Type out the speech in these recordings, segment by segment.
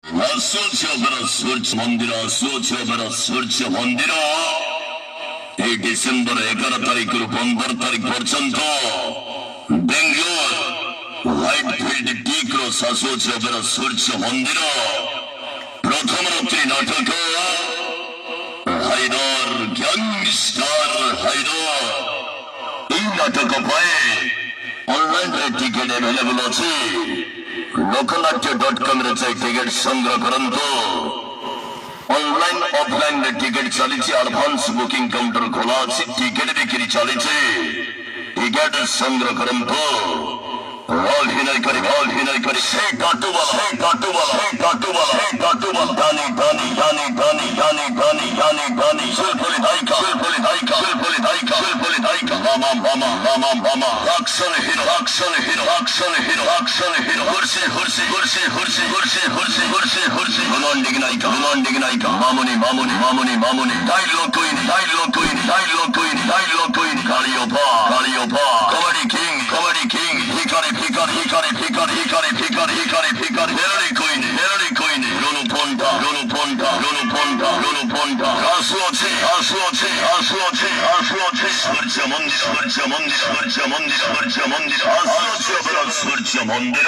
ସୂର୍ଯ୍ୟ ମନ୍ଦିର ସୂର୍ଯ୍ୟ ମନ୍ଦିର এই ডিসেম্বর 11 তারিখରୁ 15 ତାରିଖ ପର୍ଯ୍ୟନ୍ତ ବେଙ୍ଗଲୋର ହ୍ୱାଇଟଫିଲ୍ଡ ଟିକ୍ର ଶାଶ୍ୱତ ସୂର୍ଯ୍ୟ ମନ୍ଦିର ପ୍ରଥମ ରାତ୍ରି ନାଟକ ହାଇଦର ଗ୍ୟାଙ୍ଗଷ୍ଟାର ହାଇଦର। এই নাটক ପାଇଁ ଅନଲାଇନରେ ଟିକେଟ ଆଭେଲେବଲ ଅଛି। ଲୋକନାଟ୍ୟ.com ରେ ଯାଇ ଟିକେଟ ସଂଗ୍ରହ କରନ୍ତୁ। ऑनलाइन ऑफलाइन में टिकट चली एडवांस बुकिंग काउंटर खोला टिकट बिक्री चली टिकट संग्रह करंतु अभिनय करी से टाटुवाला दानी मामा एक्शन हीरो रोमांटिक नायिका मामुनी डायलॉग कोई कालियोपा comedy king Hikari melody queen रोनु पोंटा आंसू আছে সূর্য মন্দির সূর্য মন্দির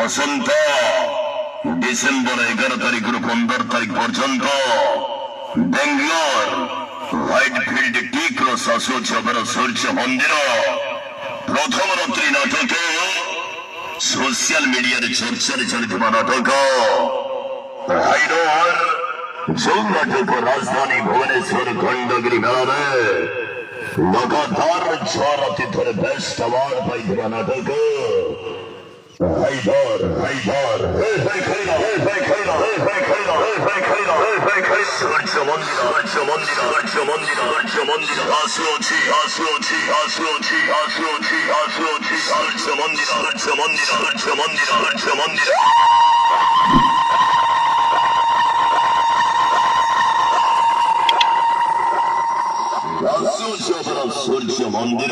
আসন্ত ডিসেম্বর 11 তারিখରୁ 15 তারিখ পর্যন্ত বেঙ্গলোর হোয়াইটফিল্ড টিক্র ଶାଶ୍ୱତ সূর্য মন্দির প্রথম রাত্রি নাটক সোশ্যাল মিডিয়ার চর্চাରେ ଚାଲିଥିବା ନାଟକ ହାଇଦର। जो नाटक राजधानी भुवनेश्वर खंडगिरी मेलाରେ लगातार 6 ରାତି ଥରେ ବେଷ୍ଟ ଆୱାର୍ଡ ପାଇଥିବା ନାଟକ हाइदर সূর্য মন্দির आंसू अच्छी সূর্য মন্দির সূর্য মন্দির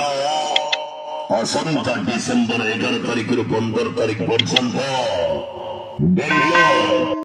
আসন্তা ডিসেম্বর 11 তারিখରୁ 15 তারিখ পর্যন্ত বেঙ্গলোর।